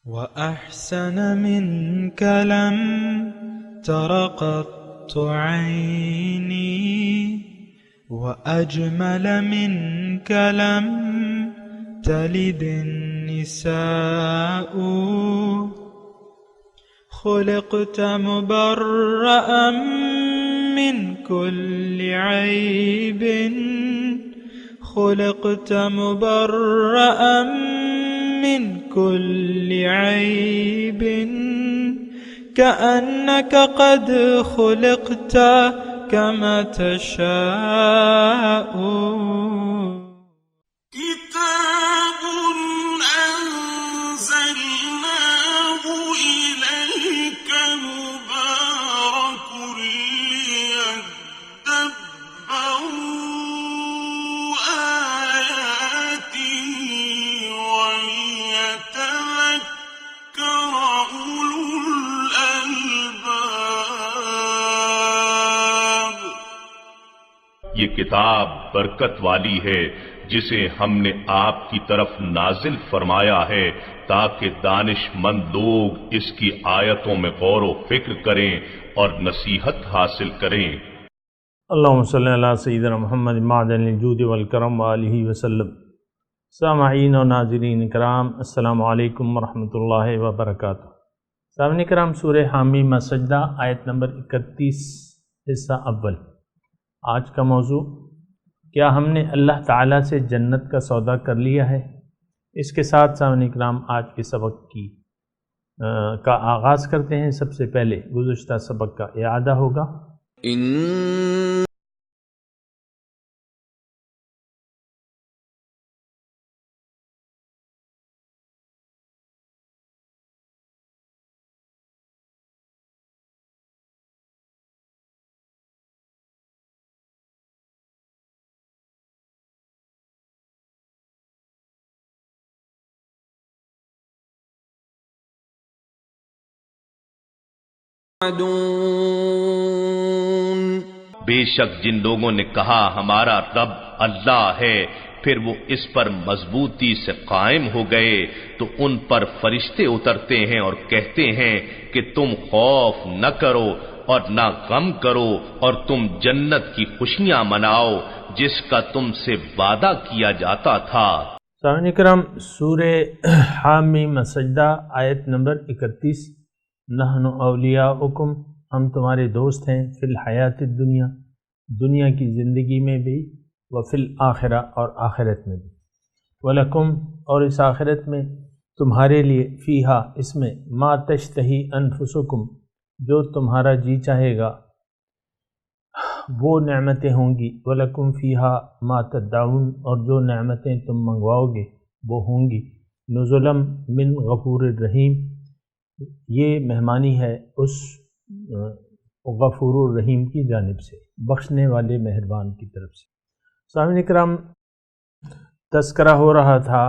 وأحسن منك لم تر قط عيني وأجمل منك لم تلد النساء خلقت مبرأ من كل عيب خلقت مبرأ من كل عيب كأنك قد خلقت كما تشاء كتاب أنزلناه إليك مبارك ليدبروا آياته وليتذكر أولو الألباب۔ یہ کتاب برکت والی ہے جسے ہم نے آپ کی طرف نازل فرمایا ہے تاکہ دانش مند لوگ اس کی آیتوں میں غور و فکر کریں اور نصیحت حاصل کریں۔ اللہم صلی علی سیدنا محمد معدن الجود والکرم وآلہ وسلم۔ سامعین و ناظرین کرام، السلام علیکم ورحمۃ اللہ وبرکاتہ۔ سامعین کرام، سورہ حامیم سجدہ آیت نمبر 31 حصہ اول۔ آج کا موضوع، کیا ہم نے اللہ تعالیٰ سے جنت کا سودا کر لیا ہے؟ اس کے ساتھ سامعین کرام آج کے سبق کا آغاز کرتے ہیں۔ سب سے پہلے گزشتہ سبق کا اعادہ ہوگا۔ بے شک جن لوگوں نے کہا ہمارا رب اللہ ہے، پھر وہ اس پر مضبوطی سے قائم ہو گئے تو ان پر فرشتے اترتے ہیں اور کہتے ہیں کہ تم خوف نہ کرو اور نہ غم کرو اور تم جنت کی خوشیاں مناؤ جس کا تم سے وعدہ کیا جاتا تھا۔ سامعین کرام، سورہ حامیم سجدہ آیت نمبر 31۔ نحن اولیاؤکم، ہم تمہارے دوست ہیں، فی الحیات الدنیا، دنیا کی زندگی میں بھی، وفی الآخرہ، اور آخرت میں بھی، ولکم، اور اس آخرت میں تمہارے لیے، فیہا، اس میں، ما تشتہی انفسکم، جو تمہارا جی چاہے گا وہ نعمتیں ہوں گی، ولکم فیہا ما تدعون، اور جو نعمتیں تم منگواؤ گے وہ ہوں گی، نزلم من غفور الرحیم، یہ مہمانی ہے اس غفور الرحیم کی جانب سے، بخشنے والے مہربان کی طرف سے۔ سامعین کرام، تذکرہ ہو رہا تھا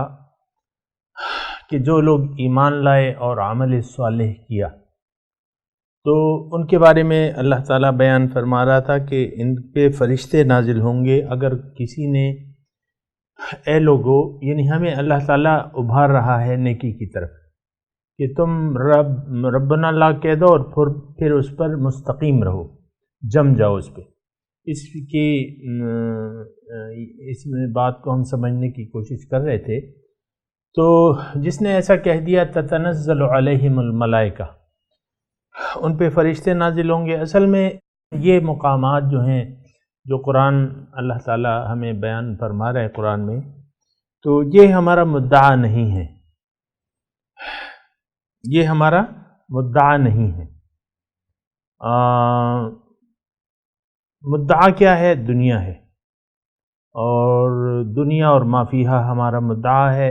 کہ جو لوگ ایمان لائے اور عمل صالح کیا تو ان کے بارے میں اللہ تعالیٰ بیان فرما رہا تھا کہ ان پہ فرشتے نازل ہوں گے اگر کسی نے، اے لوگو، یعنی ہمیں اللہ تعالیٰ ابھار رہا ہے نیکی کی طرف کہ تم ربنا اللہ کہہ دو اور پھر اس پر مستقیم رہو، جم جاؤ اس پہ۔ اس میں بات کو ہم سمجھنے کی کوشش کر رہے تھے۔ تو جس نے ایسا کہہ دیا، تتنزل علیہم الملائکہ، ان پہ فرشتے نازل ہوں گے۔ اصل میں یہ مقامات جو ہیں، جو قرآن اللہ تعالی ہمیں بیان فرما رہا ہے قرآن میں، تو یہ ہمارا مدعا نہیں ہے، یہ ہمارا مدعا نہیں ہے۔ مدعا کیا ہے؟ دنیا ہے، اور دنیا اور ما فیہا ہمارا مدعا ہے۔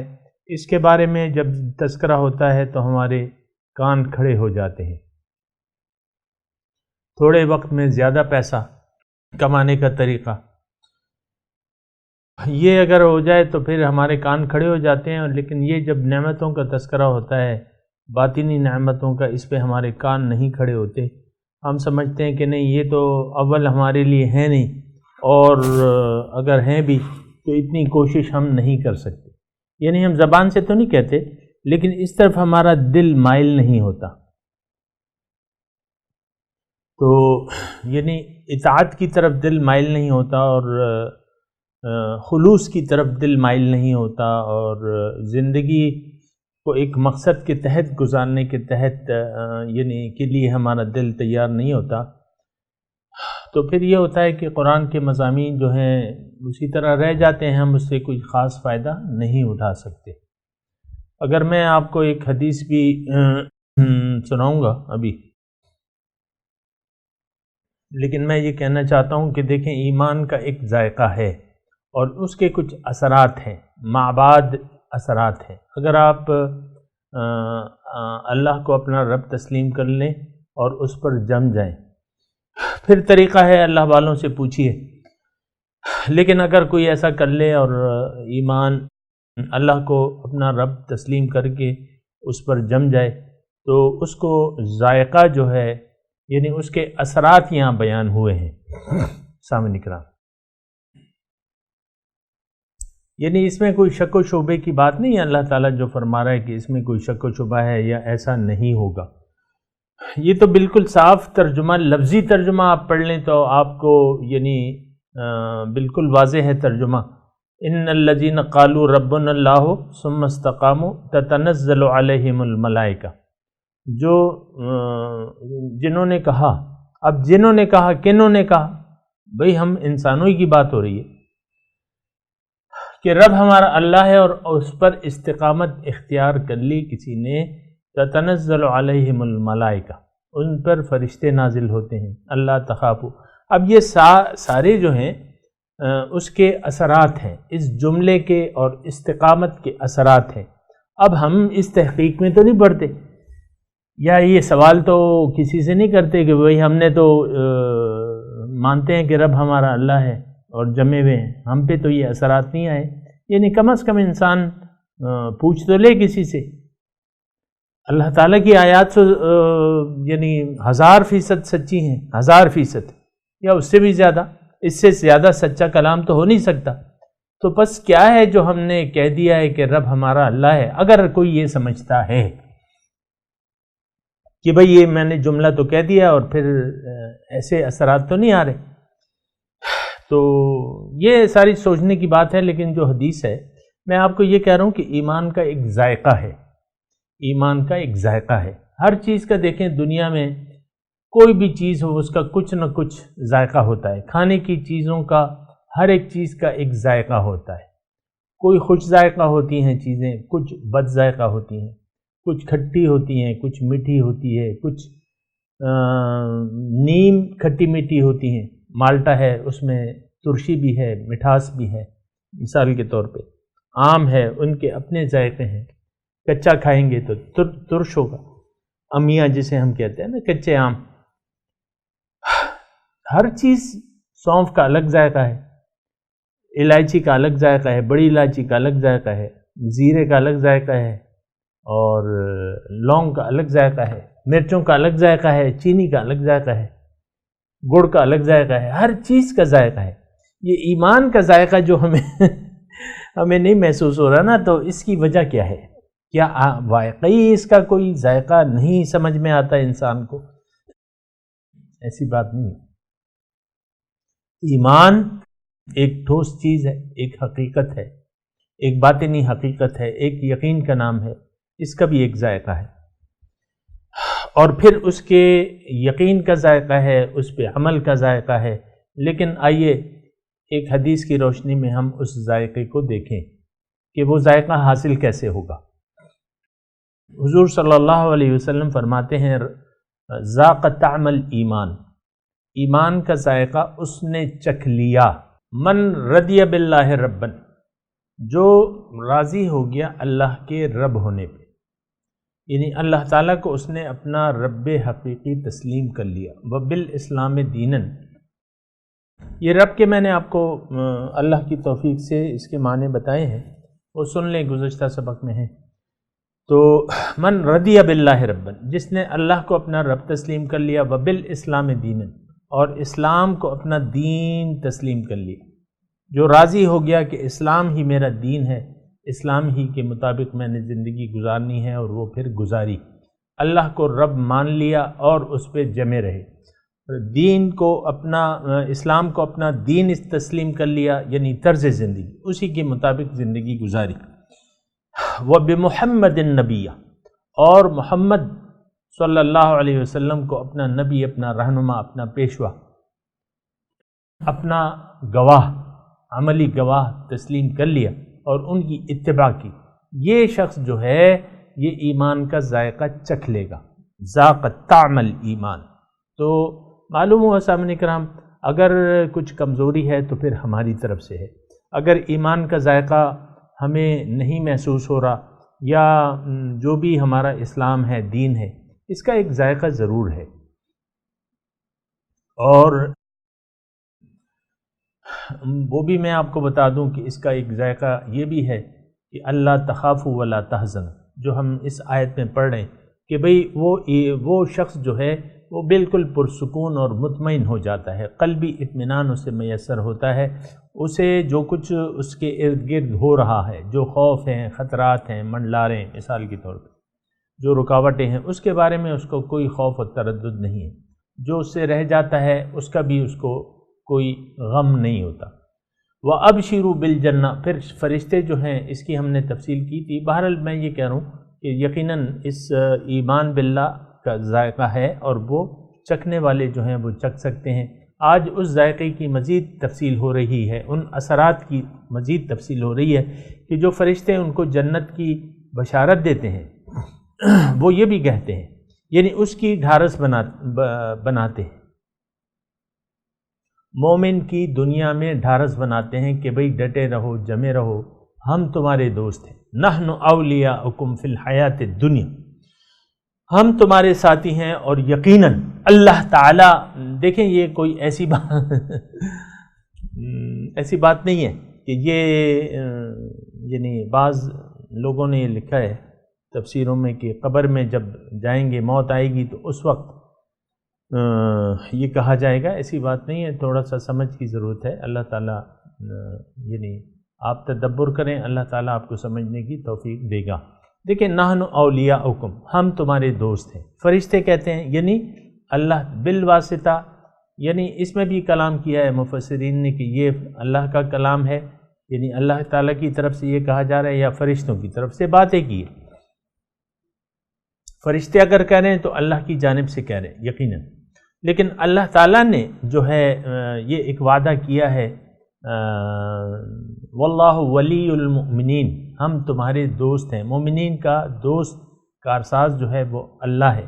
اس کے بارے میں جب تذکرہ ہوتا ہے تو ہمارے کان کھڑے ہو جاتے ہیں۔ تھوڑے وقت میں زیادہ پیسہ کمانے کا طریقہ، یہ اگر ہو جائے تو پھر ہمارے کان کھڑے ہو جاتے ہیں، لیکن یہ جب نعمتوں کا تذکرہ ہوتا ہے، باطنی نعمتوں کا، اس پہ ہمارے کان نہیں کھڑے ہوتے۔ ہم سمجھتے ہیں کہ نہیں، یہ تو اول ہمارے لیے ہے نہیں، اور اگر ہیں بھی تو اتنی کوشش ہم نہیں کر سکتے۔ یعنی ہم زبان سے تو نہیں کہتے لیکن اس طرف ہمارا دل مائل نہیں ہوتا. تو یعنی اطاعت کی طرف دل مائل نہیں ہوتا، اور خلوص کی طرف دل مائل نہیں ہوتا، اور زندگی کو ایک مقصد کے تحت گزارنے کے تحت یعنی کے لیے ہمارا دل تیار نہیں ہوتا. تو پھر یہ ہوتا ہے کہ قرآن کے مضامین جو ہیں اسی طرح رہ جاتے ہیں، ہم اس سے کوئی خاص فائدہ نہیں اٹھا سکتے. اگر میں آپ کو ایک حدیث بھی سناؤں گا ابھی، لیکن میں یہ کہنا چاہتا ہوں کہ دیکھیں ایمان کا ایک ذائقہ ہے اور اس کے کچھ اثرات ہیں، مابعد اثرات ہیں. اگر آپ اللہ کو اپنا رب تسلیم کر لیں اور اس پر جم جائیں، پھر طریقہ ہے اللہ والوں سے پوچھیے. لیکن اگر کوئی ایسا کر لے اور ایمان اللہ کو اپنا رب تسلیم کر کے اس پر جم جائے، تو اس کو ذائقہ جو ہے یعنی اس کے اثرات یہاں بیان ہوئے ہیں. سامعین کرام، یعنی اس میں کوئی شک و شبے کی بات نہیں ہے. اللہ تعالیٰ جو فرما رہا ہے کہ اس میں کوئی شک و شبہ ہے یا ایسا نہیں ہوگا، یہ تو بالکل صاف ترجمہ، لفظی ترجمہ آپ پڑھ لیں تو آپ کو یعنی بالکل واضح ہے ترجمہ. ان الذین قالوا ربنا اللہ ثم استقاموا تتنزل علیہم الملائکہ. جو جنہوں نے کہا، اب جنہوں نے کہا کنہوں نے کہا؟ بھئی ہم انسانوں ہی کی بات ہو رہی ہے کہ رب ہمارا اللہ ہے اور اس پر استقامت اختیار کر لی کسی نے. تتنزل علیہم الملائکہ، ان پر فرشتے نازل ہوتے ہیں. اللہ تخافوا، اب یہ سارے جو ہیں اس کے اثرات ہیں، اس جملے کے اور استقامت کے اثرات ہیں. اب ہم اس تحقیق میں تو نہیں پڑھتے، یا یہ سوال تو کسی سے نہیں کرتے کہ بھئی ہم نے تو مانتے ہیں کہ رب ہمارا اللہ ہے اور جمے ہوئے ہیں، ہم پہ تو یہ اثرات نہیں آئے. یعنی کم از کم انسان پوچھ تو لے کسی سے. اللہ تعالیٰ کی آیات تو یعنی 1000% سچی ہیں، 1000% یا اس سے بھی زیادہ. اس سے زیادہ سچا کلام تو ہو نہیں سکتا. تو بس کیا ہے جو ہم نے کہہ دیا ہے کہ رب ہمارا اللہ ہے. اگر کوئی یہ سمجھتا ہے کہ بھئی یہ میں نے جملہ تو کہہ دیا اور پھر ایسے اثرات تو نہیں آ رہے، تو یہ ساری سوچنے کی بات ہے. لیکن جو حدیث ہے، میں آپ کو یہ کہہ رہا ہوں کہ ایمان کا ایک ذائقہ ہے. ایمان کا ایک ذائقہ ہے. ہر چیز کا دیکھیں، دنیا میں کوئی بھی چیز ہو اس کا کچھ نہ کچھ ذائقہ ہوتا ہے. کھانے کی چیزوں کا ہر ایک چیز کا ایک ذائقہ ہوتا ہے. کوئی خوش ذائقہ ہوتی ہیں چیزیں، کچھ بد ذائقہ ہوتی ہیں، کچھ کھٹی ہوتی ہیں، کچھ میٹھی ہوتی ہے، کچھ نیم کھٹی میٹھی ہوتی ہیں. مالٹا ہے، اس میں ترشی بھی ہے، مٹھاس بھی ہے. مثال کے طور پہ آم ہے، ان کے اپنے ذائقے ہیں. کچا کھائیں گے تو ترش ہوگا، امیہ جسے ہم کہتے ہیں نا، کچے آم. ہر چیز، سونف کا الگ ذائقہ ہے، الائچی کا الگ ذائقہ ہے، بڑی الائچی کا الگ ذائقہ ہے، زیرے کا الگ ذائقہ ہے، اور لونگ کا الگ ذائقہ ہے، مرچوں کا الگ ذائقہ ہے، چینی کا الگ ذائقہ ہے، گڑ کا الگ ذائقہ ہے. ہر چیز کا ذائقہ ہے. یہ ایمان کا ذائقہ جو ہمیں نہیں محسوس ہو رہا نا، تو اس کی وجہ کیا ہے؟ کیا واقعی اس کا کوئی ذائقہ نہیں سمجھ میں آتا انسان کو؟ ایسی بات نہیں ہے. ایمان ایک ٹھوس چیز ہے، ایک حقیقت ہے، ایک باطنی حقیقت ہے، ایک یقین کا نام ہے. اس کا بھی ایک ذائقہ ہے، اور پھر اس کے یقین کا ذائقہ ہے، اس پہ عمل کا ذائقہ ہے. لیکن آئیے ایک حدیث کی روشنی میں ہم اس ذائقے کو دیکھیں کہ وہ ذائقہ حاصل کیسے ہوگا. حضور صلی اللہ علیہ وسلم فرماتے ہیں، ذاق طعم الایمان، ایمان کا ذائقہ اس نے چکھ لیا. من رضی باللہ ربن، جو راضی ہو گیا اللہ کے رب ہونے پہ، یعنی اللہ تعالیٰ کو اس نے اپنا رب حقیقی تسلیم کر لیا. وبالاسلام دینن، یہ رب کے میں نے آپ کو اللہ کی توفیق سے اس کے معنی بتائے ہیں، وہ سن لیں، گزشتہ سبق میں ہیں. تو من رضی باللہ ربن، جس نے اللہ کو اپنا رب تسلیم کر لیا، وبالاسلام دینن، اور اسلام کو اپنا دین تسلیم کر لیا. جو راضی ہو گیا کہ اسلام ہی میرا دین ہے، اسلام ہی کے مطابق میں نے زندگی گزارنی ہے، اور وہ پھر گزاری، اللہ کو رب مان لیا اور اس پہ جمے رہے، دین کو اپنا، اسلام کو اپنا دین تسلیم کر لیا، یعنی طرز زندگی، اسی کے مطابق زندگی گزاری۔ وَبِمُحَمَّدٍ النَّبِيَّ، اور محمد صلی اللہ علیہ وسلم کو اپنا نبی، اپنا رہنما، اپنا پیشوا، اپنا گواہ، عملی گواہ تسلیم کر لیا اور ان کی اتباع کی، یہ شخص جو ہے یہ ایمان کا ذائقہ چکھ لے گا، ذاق طعم الایمان۔ تو معلوم ہوا سامعین کرام، اگر کچھ کمزوری ہے تو پھر ہماری طرف سے ہے، اگر ایمان کا ذائقہ ہمیں نہیں محسوس ہو رہا، یا جو بھی ہمارا اسلام ہے، دین ہے، اس کا ایک ذائقہ ضرور ہے۔ اور وہ بھی میں آپ کو بتا دوں کہ اس کا ایک ذائقہ یہ بھی ہے کہ اللہ تخافوا ولا تحزنوا، جو ہم اس آیت میں پڑھ رہے ہیں کہ بھئی وہ شخص جو ہے وہ بالکل پرسکون اور مطمئن ہو جاتا ہے، قلبی اطمینان اسے میسر ہوتا ہے، اسے جو کچھ اس کے ارد گرد ہو رہا ہے، جو خوف ہیں، خطرات ہیں، منڈلا رہے ہیں، مثال کے طور پہ جو رکاوٹیں ہیں، اس کے بارے میں اس کو کوئی خوف اور تردد نہیں ہے، جو اس سے رہ جاتا ہے اس کا بھی اس کو کوئی غم نہیں ہوتا۔ وَأَبْشِرُوا بِالْجَنَّةِ، پھر فرشتے جو ہیں اس کی ہم نے تفصیل کی تھی، بہرحال میں یہ کہہ رہا ہوں کہ یقیناً اس ایمان باللہ کا ذائقہ ہے، اور وہ چکھنے والے جو ہیں وہ چکھ سکتے ہیں۔ آج اس ذائقے کی مزید تفصیل ہو رہی ہے، ان اثرات کی مزید تفصیل ہو رہی ہے کہ جو فرشتے ان کو جنت کی بشارت دیتے ہیں وہ یہ بھی کہتے ہیں، یعنی اس کی ڈھارس بناتے ہیں، مومن کی دنیا میں ڈھارس بناتے ہیں کہ بھئی ڈٹے رہو، جمے رہو، ہم تمہارے دوست ہیں، نحن اولیاؤکم فی الحیات الدنیا، ہم تمہارے ساتھی ہیں، اور یقیناً اللہ تعالیٰ، دیکھیں یہ کوئی ایسی بات نہیں ہے کہ یہ یعنی بعض لوگوں نے یہ لکھا ہے تفسیروں میں کہ قبر میں جب جائیں گے، موت آئے گی تو اس وقت یہ کہا جائے گا، ایسی بات نہیں ہے، تھوڑا سا سمجھ کی ضرورت ہے، اللہ تعالیٰ یعنی آپ تدبر کریں، اللہ تعالیٰ آپ کو سمجھنے کی توفیق دے گا۔ دیکھیں نحن اولیاؤکم، ہم تمہارے دوست ہیں، فرشتے کہتے ہیں، یعنی اللہ بالواسطہ، یعنی اس میں بھی کلام کیا ہے مفسرین نے کہ یہ اللہ کا کلام ہے، یعنی اللہ تعالیٰ کی طرف سے یہ کہا جا رہا ہے یا فرشتوں کی طرف سے باتیں کی ہے۔ فرشتے اگر کہہ رہے ہیں تو اللہ کی جانب سے کہہ رہے ہیں یقیناً، لیکن اللہ تعالیٰ نے جو ہے یہ ایک وعدہ کیا ہے، واللہ ولی المؤمنین، ہم تمہارے دوست ہیں، مومنین کا دوست کارساز جو ہے وہ اللہ ہے۔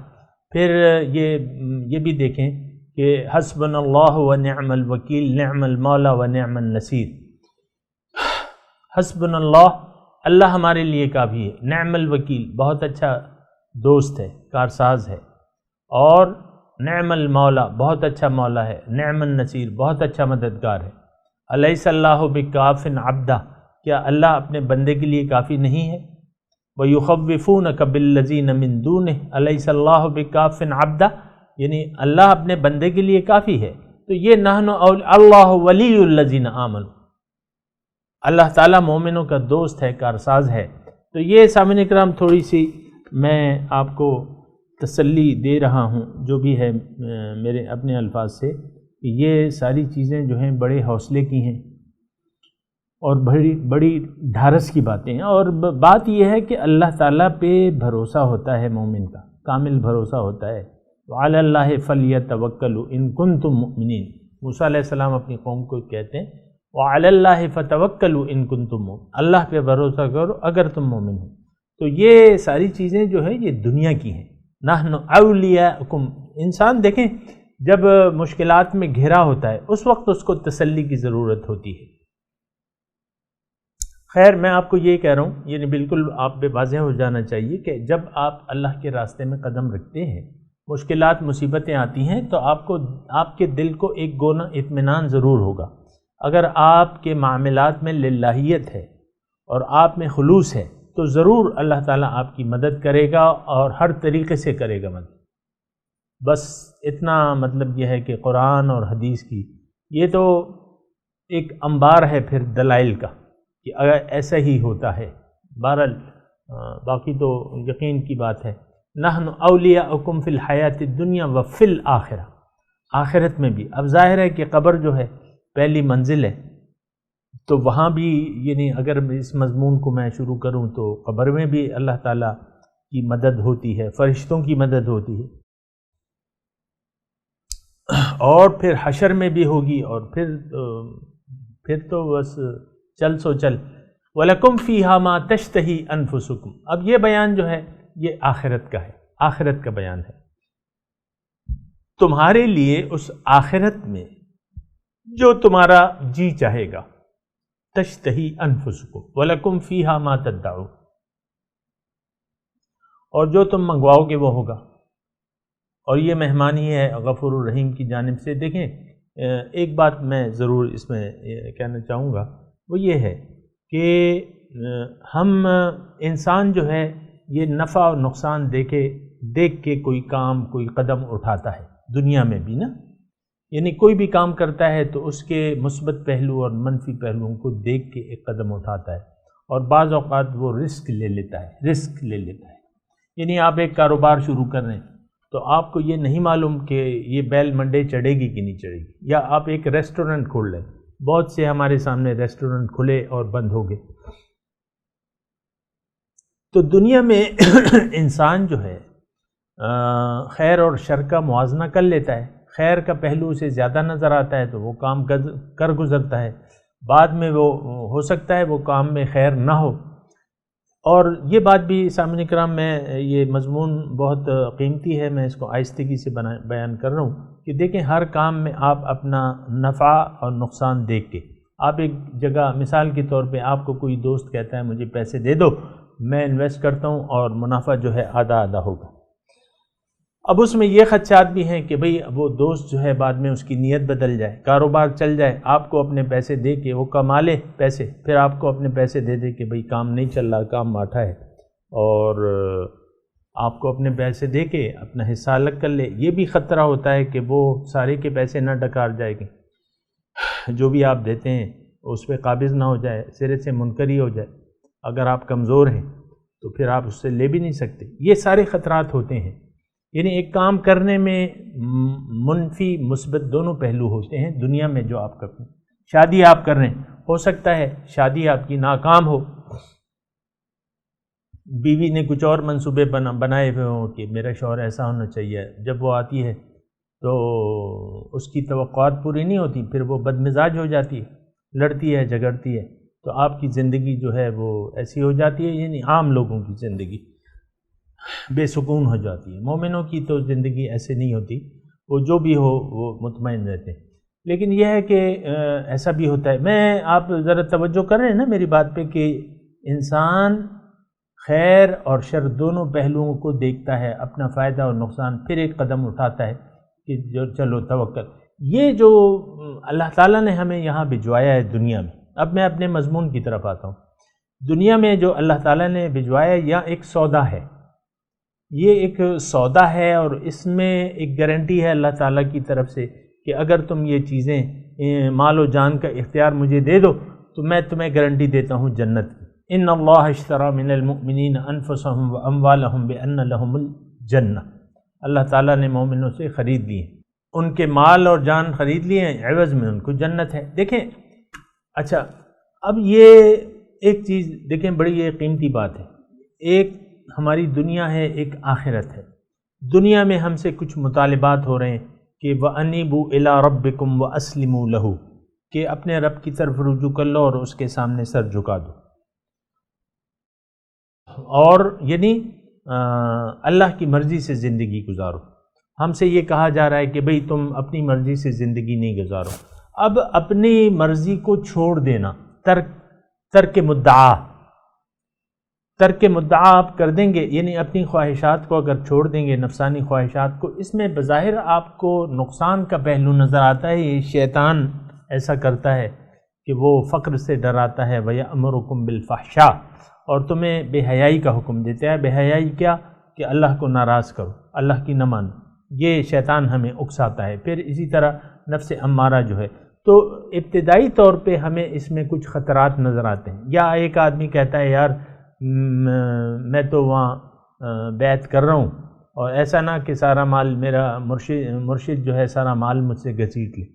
پھر یہ بھی دیکھیں کہ حسبنا اللہ ونعم الوکیل، نعم المولا ونعم النصیر، حسبنا اللہ، اللہ ہمارے لیے کافی ہے، نعم الوکیل، بہت اچھا دوست ہے، کارساز ہے، اور نعم المولا، بہت اچھا مولا ہے، نعم النصیر، بہت اچھا مددگار ہے۔ الیس اللہ بکاف عبدہ، کیا اللہ اپنے بندے کے لیے کافی نہیں ہے؟ وَيُخَوِّفُونَكَ بِالَّذِينَ مِن دُونِهِ الیس اللہ بکاف عبدہ، یعنی اللہ اپنے بندے کے لیے کافی ہے۔ تو یہ نحن اللہ ولی الذین آمنوا، اللہ تعالیٰ مومنوں کا دوست ہے، کارساز ہے۔ تو یہ سامعین کرام تھوڑی سی میں آپ کو تسلی دے رہا ہوں جو بھی ہے میرے اپنے الفاظ سے، کہ یہ ساری چیزیں جو ہیں بڑے حوصلے کی ہیں اور بڑی ڈھارس کی باتیں ہیں، اور بات یہ ہے کہ اللہ تعالیٰ پہ بھروسہ ہوتا ہے مومن کا، کامل بھروسہ ہوتا ہے۔ وَعَلَى اللَّهِ فَلْيَتَوَكَّلُوا إِن كُنتُم مُؤْمِنِينَ، موسیٰ علیہ السلام اپنی قوم کو کہتے ہیں وَعَلَى اللَّهِ فَتَوَكَّلُوا إِن كُنتُم مُؤْمِنِينَ، اللہ پہ بھروسہ کرو اگر تم مومن ہو۔ تو یہ ساری چیزیں جو ہے یہ دنیا کی ہیں۔ نحن اولیاءکم، انسان دیکھیں جب مشکلات میں گھرا ہوتا ہے اس وقت اس کو تسلی کی ضرورت ہوتی ہے۔ خیر میں آپ کو یہ کہہ رہا ہوں، یعنی بالکل آپ پہ واضح ہو جانا چاہیے کہ جب آپ اللہ کے راستے میں قدم رکھتے ہیں، مشکلات مصیبتیں آتی ہیں، تو آپ کے دل کو ایک گونا اطمینان ضرور ہوگا۔ اگر آپ کے معاملات میں للہیت ہے اور آپ میں خلوص ہے تو ضرور اللہ تعالیٰ آپ کی مدد کرے گا، اور ہر طریقے سے کرے گا مدد۔ بس اتنا مطلب یہ ہے کہ قرآن اور حدیث کی یہ تو ایک انبار ہے پھر دلائل کا، کہ اگر ایسا ہی ہوتا ہے بہرحال باقی تو یقین کی بات ہے. نحن اولیاؤکم فی الحیات الدنیا و فی الآخرہ، آخرت میں بھی. اب ظاہر ہے کہ قبر جو ہے پہلی منزل ہے، تو وہاں بھی یعنی اگر اس مضمون کو میں شروع کروں تو قبر میں بھی اللہ تعالیٰ کی مدد ہوتی ہے، فرشتوں کی مدد ہوتی ہے، اور پھر حشر میں بھی ہوگی، اور پھر تو بس چل سو چل. وَلَكُمْ فِيهَا مَا تَشْتَهِي أَنفُسُكُمْ. اب یہ بیان جو ہے یہ آخرت کا ہے، آخرت کا بیان ہے. تمہارے لیے اس آخرت میں جو تمہارا جی چاہے گا، تشتہی انفسکم وَلَكُمْ فِيهَا مَا تَدَّعُونَ، اور جو تم منگواؤ گے وہ ہوگا. اور یہ مہمانی ہے غفور الرحیم کی جانب سے. دیکھیں ایک بات میں ضرور اس میں کہنا چاہوں گا، وہ یہ ہے کہ ہم انسان جو ہے یہ نفع اور نقصان دیکھ کے کوئی کام کوئی قدم اٹھاتا ہے دنیا میں بھی نا. یعنی کوئی بھی کام کرتا ہے تو اس کے مثبت پہلو اور منفی پہلوؤں کو دیکھ کے ایک قدم اٹھاتا ہے، اور بعض اوقات وہ رسک لے لیتا ہے. یعنی آپ ایک کاروبار شروع کر رہے ہیں تو آپ کو یہ نہیں معلوم کہ یہ بیل منڈے چڑھے گی کہ نہیں چڑھے گی. یا آپ ایک ریسٹورنٹ کھول لیں، بہت سے ہمارے سامنے ریسٹورنٹ کھلے اور بند ہو گئے. تو دنیا میں انسان جو ہے خیر اور شر کا موازنہ کر لیتا ہے. خیر کا پہلو اسے زیادہ نظر آتا ہے تو وہ کام کر گزرتا ہے، بعد میں وہ ہو سکتا ہے وہ کام میں خیر نہ ہو. اور یہ بات بھی سامعین کرام، میں یہ مضمون بہت قیمتی ہے، میں اس کو آہستگی سے بیان کر رہا ہوں کہ دیکھیں ہر کام میں آپ اپنا نفع اور نقصان دیکھ کے، آپ ایک جگہ مثال کے طور پہ آپ کو کوئی دوست کہتا ہے مجھے پیسے دے دو، میں انویسٹ کرتا ہوں اور منافع جو ہے آدھا آدھا ہوگا. اب اس میں یہ خدشات بھی ہیں کہ بھئی وہ دوست جو ہے بعد میں اس کی نیت بدل جائے، کاروبار چل جائے، آپ کو اپنے پیسے دے کے وہ کما لے پیسے، پھر آپ کو اپنے پیسے دے دے کہ بھئی کام نہیں چل رہا، کام ماٹھا ہے، اور آپ کو اپنے پیسے دے کے اپنا حصہ الگ کر لے. یہ بھی خطرہ ہوتا ہے کہ وہ سارے کے پیسے نہ ڈکار جائے گی، جو بھی آپ دیتے ہیں اس پہ قابض نہ ہو جائے، سرے سے منکری ہو جائے. اگر آپ کمزور ہیں تو پھر آپ اس سے لے بھی نہیں سکتے. یہ سارے خطرات ہوتے ہیں. یعنی ایک کام کرنے میں منفی مثبت دونوں پہلو ہوتے ہیں دنیا میں جو آپ کرتے ہیں. شادی آپ کر رہے ہیں، ہو سکتا ہے شادی آپ کی ناکام ہو، بیوی نے کچھ اور منصوبے بنائے ہوئے ہوں کہ میرا شوہر ایسا ہونا چاہیے، جب وہ آتی ہے تو اس کی توقعات پوری نہیں ہوتی، پھر وہ بدمزاج ہو جاتی ہے، لڑتی ہے، جھگڑتی ہے، تو آپ کی زندگی جو ہے وہ ایسی ہو جاتی ہے. یعنی عام لوگوں کی زندگی بے سکون ہو جاتی ہے. مومنوں کی تو زندگی ایسے نہیں ہوتی، وہ جو بھی ہو وہ مطمئن رہتے ہیں. لیکن یہ ہے کہ ایسا بھی ہوتا ہے. میں آپ ذرا توجہ کر رہے ہیں نا میری بات پہ کہ انسان خیر اور شر دونوں پہلوؤں کو دیکھتا ہے، اپنا فائدہ اور نقصان، پھر ایک قدم اٹھاتا ہے کہ جو چلو توکل. یہ جو اللہ تعالیٰ نے ہمیں یہاں بھجوایا ہے دنیا میں. اب میں اپنے مضمون کی طرف آتا ہوں. دنیا میں جو اللہ تعالیٰ نے بھجوایا یہ ایک سودا ہے، یہ ایک سودا ہے، اور اس میں ایک گارنٹی ہے اللہ تعالیٰ کی طرف سے کہ اگر تم یہ چیزیں مال و جان کا اختیار مجھے دے دو تو میں تمہیں گارنٹی دیتا ہوں جنت کی. ان اللہ اشتری من المؤمنین انفسهم واموالهم بان لهم الجنہ. اللہ تعالیٰ نے مومنوں سے خرید لیے، ان کے مال اور جان خرید لیے ہیں، عوض میں ان کو جنت ہے. دیکھیں اچھا اب یہ ایک چیز دیکھیں، بڑی یہ قیمتی بات ہے. ایک ہماری دنیا ہے، ایک آخرت ہے. دنیا میں ہم سے کچھ مطالبات ہو رہے ہیں کہ وَأَنِيبُوا إِلَىٰ رَبِّكُمْ وَأَسْلِمُوا لَهُ، کہ اپنے رب کی طرف رجوع کر لو اور اس کے سامنے سر جھکا دو. اور یعنی اللہ کی مرضی سے زندگی گزارو. ہم سے یہ کہا جا رہا ہے کہ بھئی تم اپنی مرضی سے زندگی نہیں گزارو. اب اپنی مرضی کو چھوڑ دینا، ترک مدعا آپ کر دیں گے، یعنی اپنی خواہشات کو اگر چھوڑ دیں گے، نفسانی خواہشات کو، اس میں بظاہر آپ کو نقصان کا پہلو نظر آتا ہے. یہ شیطان ایسا کرتا ہے کہ وہ فقر سے ڈراتا ہے، وَيَأْمُرُكُمْ بِالْفَحْشَاءِ، اور تمہیں بے حیائی کا حکم دیتا ہے. بے حیائی کیا؟ کہ اللہ کو ناراض کرو، اللہ کی نہ مانو. یہ شیطان ہمیں اکساتا ہے. پھر اسی طرح نفس امارہ جو ہے. تو ابتدائی طور پہ ہمیں اس میں کچھ خطرات نظر آتے ہیں. یا ایک آدمی کہتا ہے یار میں تو وہاں بیعت کر رہا ہوں، اور ایسا نہ کہ سارا مال میرا مرشد جو ہے سارا مال مجھ سے گھسیٹ لے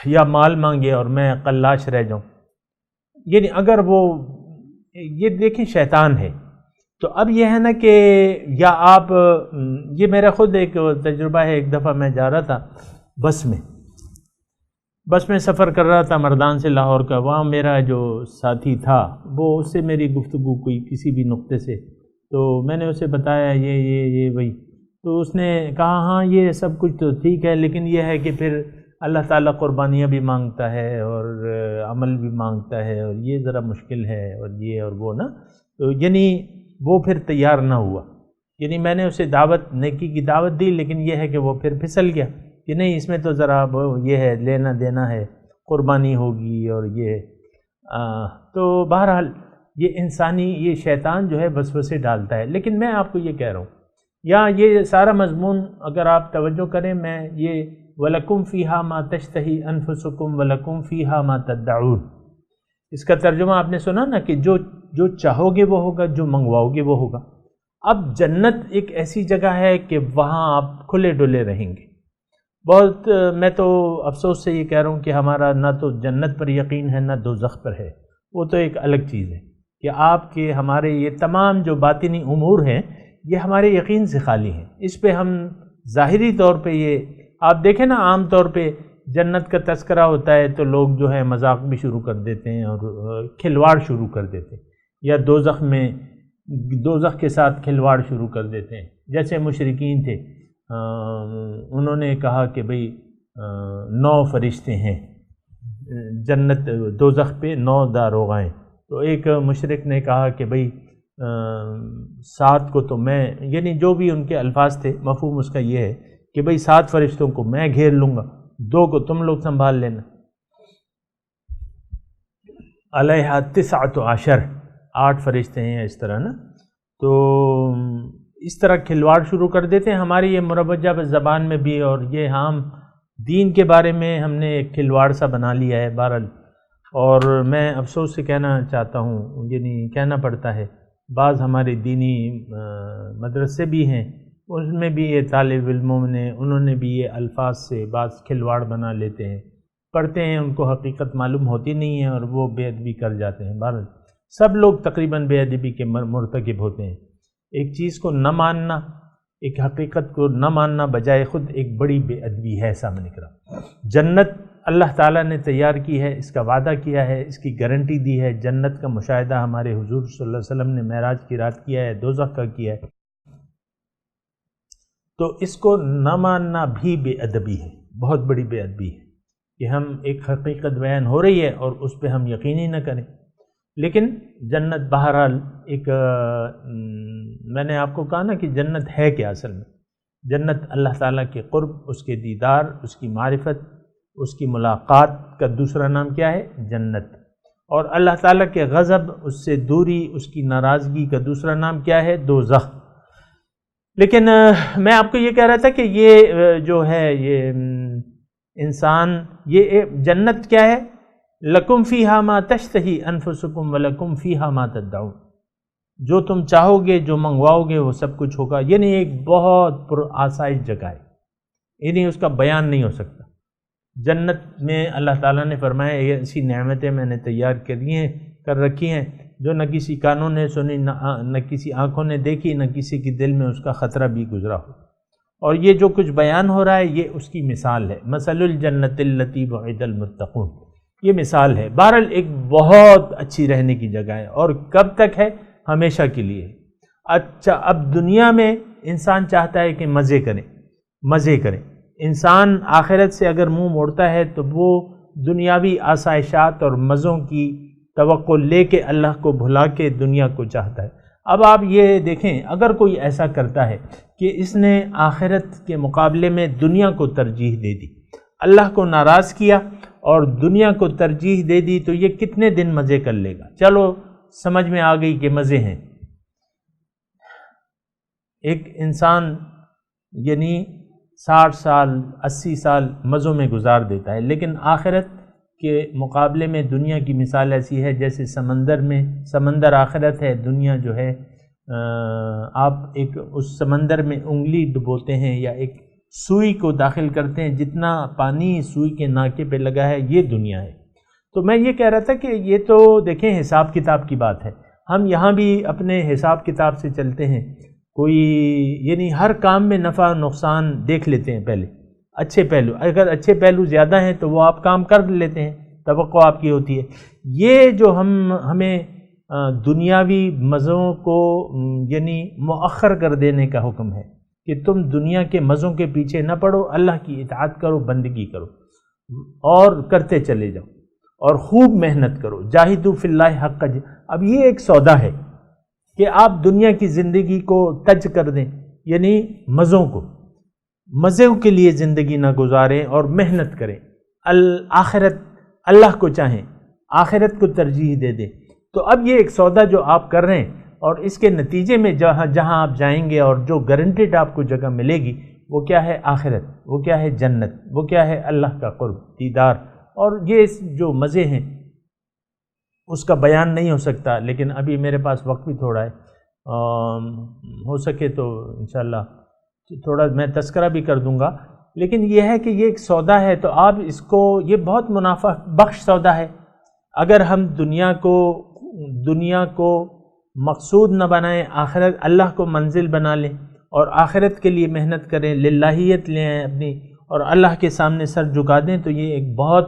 یا مال مانگے اور میں قلاش رہ جاؤں۔ یعنی اگر وہ یہ دیکھیں شیطان ہے، تو اب یہ ہے نا کہ یا آپ، یہ میرا خود ایک تجربہ ہے، ایک دفعہ میں جا رہا تھا بس میں سفر کر رہا تھا مردان سے لاہور کا، وہاں میرا جو ساتھی تھا وہ اس سے میری گفتگو کوئی کسی بھی نقطے سے، تو میں نے اسے بتایا یہ وہی، تو اس نے کہا ہاں یہ سب کچھ تو ٹھیک ہے، لیکن یہ ہے کہ پھر اللہ تعالیٰ قربانیاں بھی مانگتا ہے اور عمل بھی مانگتا ہے، اور یہ ذرا مشکل ہے اور یہ اور وہ نا، تو یعنی وہ پھر تیار نہ ہوا۔ یعنی میں نے اسے نیکی کی دعوت دی، لیکن یہ ہے کہ وہ پھر پھسل گیا کہ نہیں اس میں تو ذرا یہ ہے، لینا دینا ہے، قربانی ہوگی اور یہ تو بہرحال یہ انسانی، یہ شیطان جو ہے وسوسے ڈالتا ہے۔ لیکن میں آپ کو یہ کہہ رہا ہوں، یا یہ سارا مضمون اگر آپ توجہ کریں، میں یہ وَلَكُمْ فِيهَا مَا تَشْتَهِي أَنفُسُكُمْ وَلَكُمْ فِيهَا مَا تَدَّعُونَ، اس کا ترجمہ آپ نے سنا نا کہ جو چاہو گے وہ ہوگا، جو منگواؤ گے وہ ہوگا۔ اب جنت ایک ایسی جگہ ہے کہ وہاں آپ کھلے ڈلے رہیں گے۔ بہت میں تو افسوس سے یہ کہہ رہا ہوں کہ ہمارا نہ تو جنت پر یقین ہے نہ دوزخ پر ہے، وہ تو ایک الگ چیز ہے کہ آپ کے ہمارے یہ تمام جو باطنی امور ہیں یہ ہمارے یقین سے خالی ہیں۔ اس پہ ہم ظاہری طور پہ یہ آپ دیکھیں نا، عام طور پہ جنت کا تذکرہ ہوتا ہے تو لوگ جو ہے مذاق بھی شروع کر دیتے ہیں اور کھلواڑ شروع کر دیتے ہیں، یا دوزخ کے ساتھ کھلواڑ شروع کر دیتے ہیں۔ جیسے مشرکین تھے، انہوں نے کہا کہ بھئی 9 فرشتے ہیں جنت دوزخ پہ، 9 داروغائیں، تو ایک مشرک نے کہا کہ بھئی 7 کو تو میں، یعنی جو بھی ان کے الفاظ تھے مفہوم اس کا یہ ہے کہ بھئی 7 فرشتوں کو میں گھیر لوں گا، 2 کو تم لوگ سنبھال لینا۔ علیہا 19 8 فرشتے ہیں اس طرح نا، تو اس طرح کھلواڑ شروع کر دیتے ہیں ہماری یہ مروجہ زبان میں بھی، اور یہ عام دین کے بارے میں ہم نے ایک کھلواڑ سا بنا لیا ہے بہرحال۔ اور میں افسوس سے کہنا چاہتا ہوں، یعنی کہنا پڑتا ہے، بعض ہمارے دینی مدرسے بھی ہیں، اس میں بھی یہ طالب علموں نے انہوں نے بھی یہ الفاظ سے بعض کھلواڑ بنا لیتے ہیں، پڑھتے ہیں، ان کو حقیقت معلوم ہوتی نہیں ہے اور وہ بے ادبی کر جاتے ہیں۔ بہرحال سب لوگ تقریباً بے ادبی کے مرتکب ہوتے ہیں۔ ایک چیز کو نہ ماننا، ایک حقیقت کو نہ ماننا بجائے خود ایک بڑی بے ادبی ہے سامنے کرا۔ جنت اللہ تعالیٰ نے تیار کی ہے، اس کا وعدہ کیا ہے، اس کی گارنٹی دی ہے۔ جنت کا مشاہدہ ہمارے حضور صلی اللہ علیہ وسلم نے معراج کی رات کیا ہے، دوزخ کا کیا ہے، تو اس کو نہ ماننا بھی بے ادبی ہے، بہت بڑی بے ادبی ہے کہ ہم ایک حقیقت بیان ہو رہی ہے اور اس پہ ہم یقین ہی نہ کریں۔ لیکن جنت بہرحال ایک میں نے آپ کو کہا نا کہ جنت ہے کیا اصل میں؟ جنت اللہ تعالیٰ کے قرب، اس کے دیدار، اس کی معرفت، اس کی ملاقات کا دوسرا نام کیا ہے؟ جنت۔ اور اللہ تعالیٰ کے غضب، اس سے دوری، اس کی ناراضگی کا دوسرا نام کیا ہے؟ دوزخ۔ لیکن میں آپ کو یہ کہہ رہا تھا کہ یہ جو ہے یہ انسان، یہ جنت کیا ہے؟ لکم فیہا ما تشتہی انفسکم ولکم فیہا ما تدعون، جو تم چاہو گے، جو منگواؤ گے، وہ سب کچھ ہوگا۔ یعنی ایک بہت پر آسائش جگہ ہے، یعنی اس کا بیان نہیں ہو سکتا۔ جنت میں اللہ تعالیٰ نے فرمایا ایسی نعمتیں میں نے تیار کر رکھی ہیں جو نہ کسی کانوں نے سنی، نہ کسی آنکھوں نے دیکھی، نہ کسی کے دل میں اس کا خطرہ بھی گزرا ہو۔ اور یہ جو کچھ بیان ہو رہا ہے یہ اس کی مثال ہے۔ مثل الجنت التی وعد المتقون، یہ مثال ہے۔ بہرحال ایک بہت اچھی رہنے کی جگہ ہے، اور کب تک ہے؟ ہمیشہ کے لیے۔ اچھا، اب دنیا میں انسان چاہتا ہے کہ مزے کریں۔ انسان آخرت سے اگر منہ موڑتا ہے تو وہ دنیاوی آسائشات اور مزوں کی توقع لے کے اللہ کو بھلا کے دنیا کو چاہتا ہے۔ اب آپ یہ دیکھیں، اگر کوئی ایسا کرتا ہے کہ اس نے آخرت کے مقابلے میں دنیا کو ترجیح دے دی، اللہ کو ناراض کیا اور دنیا کو ترجیح دے دی، تو یہ کتنے دن مزے کر لے گا؟ چلو سمجھ میں آ گئی کہ مزے ہیں۔ ایک انسان یعنی 60 سال 80 سال مزوں میں گزار دیتا ہے، لیکن آخرت کے مقابلے میں دنیا کی مثال ایسی ہے جیسے سمندر آخرت ہے، دنیا جو ہے آپ ایک اس سمندر میں انگلی ڈبوتے ہیں یا ایک سوئی کو داخل کرتے ہیں، جتنا پانی سوئی کے ناکے پہ لگا ہے یہ دنیا ہے۔ تو میں یہ کہہ رہا تھا کہ یہ تو دیکھیں حساب کتاب کی بات ہے، ہم یہاں بھی اپنے حساب کتاب سے چلتے ہیں، کوئی یعنی ہر کام میں نفع نقصان دیکھ لیتے ہیں پہلے، اچھے پہلو، اگر اچھے پہلو زیادہ ہیں تو وہ آپ کام کر لیتے ہیں، توقع آپ کی ہوتی ہے۔ یہ جو ہمیں دنیاوی مزوں کو یعنی مؤخر کر دینے کا حکم ہے کہ تم دنیا کے مزوں کے پیچھے نہ پڑو، اللہ کی اطاعت کرو، بندگی کرو اور کرتے چلے جاؤ اور خوب محنت کرو، جاہدوا فی اللہ حق جہاد۔ اب یہ ایک سودا ہے کہ آپ دنیا کی زندگی کو تج کر دیں، یعنی مزوں کو، مزوں کے لیے زندگی نہ گزاریں اور محنت کریں، آخرت اللہ کو چاہیں، آخرت کو ترجیح دے دیں۔ تو اب یہ ایک سودا جو آپ کر رہے ہیں اور اس کے نتیجے میں جہاں آپ جائیں گے اور جو گارنٹیڈ آپ کو جگہ ملے گی وہ کیا ہے؟ آخرت، وہ کیا ہے؟ جنت، وہ کیا ہے؟ اللہ کا قرب، دیدار۔ اور یہ جو مزے ہیں اس کا بیان نہیں ہو سکتا، لیکن ابھی میرے پاس وقت بھی تھوڑا ہے، ہو سکے تو انشاءاللہ تھوڑا میں تذکرہ بھی کر دوں گا، لیکن یہ ہے کہ یہ ایک سودا ہے، تو آپ اس کو، یہ بہت منافع بخش سودا ہے۔ اگر ہم دنیا کو مقصود نہ بنائیں، آخرت اللہ کو منزل بنا لیں اور آخرت کے لیے محنت کریں، للہیت لیں اپنی اور اللہ کے سامنے سر جھکا دیں، تو یہ ایک بہت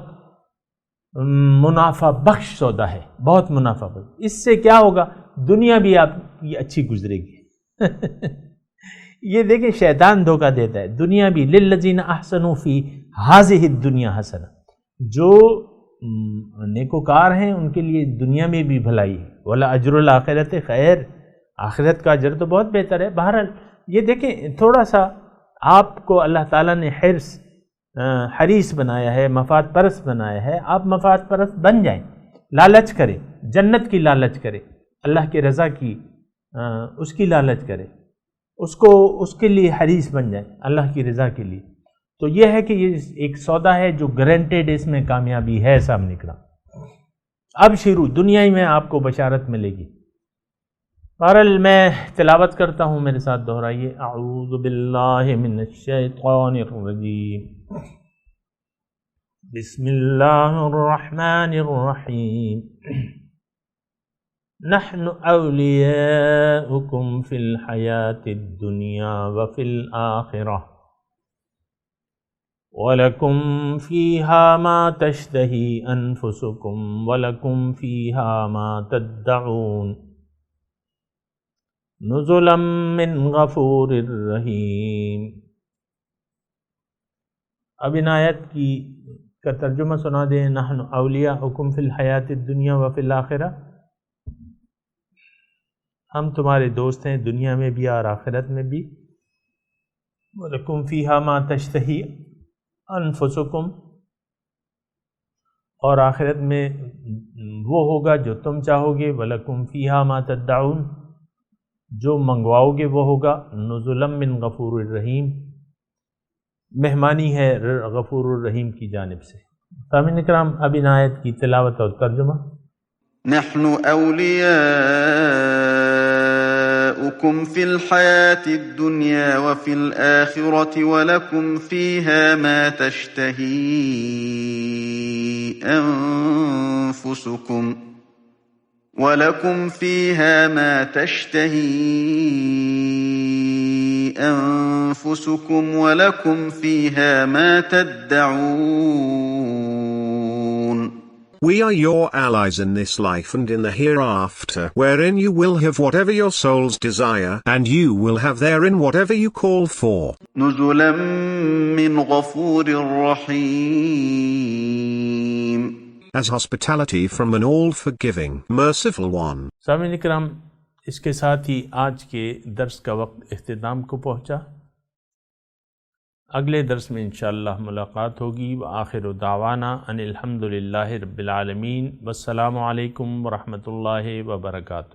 منافع بخش سودا ہے، بہت منافع بخش۔ اس سے کیا ہوگا؟ دنیا بھی آپ کی اچھی گزرے گی۔ یہ دیکھیں شیطان دھوکہ دیتا ہے، دنیا بھی للذین احسنوا فی ہذہ الدنیا حسنہ، جو نیکوکار ہیں ان کے لیے دنیا میں بھی بھلائی ہے، ولا اجر الآخرت خیر، آخرت کا اجر تو بہت بہتر ہے۔ بہرحال یہ دیکھیں تھوڑا سا آپ کو اللہ تعالیٰ نے حریص بنایا ہے، مفاد پرست بنایا ہے، آپ مفاد پرست بن جائیں، لالچ کریں، جنت کی لالچ کریں، اللہ کی رضا کی اس کی لالچ کریں، اس کے لیے حریص بن جائیں، اللہ کی رضا کے لیے۔ تو یہ ہے کہ یہ ایک سودا ہے جو گارنٹیڈ، اس میں کامیابی ہے صاحب نکلا۔ اب شروع دنیا ہی میں آپ کو بشارت ملے گی۔ بہرحال میں تلاوت کرتا ہوں، میرے ساتھ دہرائیے، اعوذ باللہ من الشیطان الرجیم، بسم اللہ الرحمن الرحیم، نحن اولیاؤکم فی الحیاة الدنیا وفی الآخرہ وَلَكُمْ فِيهَا مَا تَشْتَهِي أَنفُسُكُمْ وَلَكُمْ فِيهَا مَا تَدَّعُونَ نُزُلًا مِّن غَفُورٍ رَّحِيمٍ۔ اب ان آیت کا ترجمہ سنا دیں، نحن اولیاؤکم فی الحیاۃ الدنیا وفی الآخرہ، ہم تمہارے دوست ہیں دنیا میں بھی اور آخرت میں بھی، وَلَكُمْ فِيهَا مَا تَشْتَهِي انفسکم، اور آخرت میں وہ ہوگا جو تم چاہو گے، وَلَكُمْ فِيهَا مَا تَدَّعُونَ، جو منگواؤ گے وہ ہوگا، نُزُلًا مِّن غفور الرحیم، مہمانی ہے غفور الرحیم کی جانب سے۔ سامعین اکرام، اب ان آیت کی تلاوت اور ترجمہ۔ نحن أولياؤكم في الحياة الدنيا وفي الآخرة ولكم فيها ما تشتهي أنفسكم ولكم فيها ما تدعون. We are your allies in this life and in the hereafter, wherein you will have whatever your souls desire, and you will have therein whatever you call for. نزلا من غفور رحيم. As hospitality from an all-forgiving, merciful one. سامعین اکرام، اس کے ساتھ ہی آج کے درس کا وقت اختتام کو پہنچا۔ اگلے درس میں انشاءاللہ ملاقات ہوگی۔ وآخر دعوانا ان الحمدللہ رب العالمین، والسلام علیکم ورحمۃ اللہ وبرکاتہ۔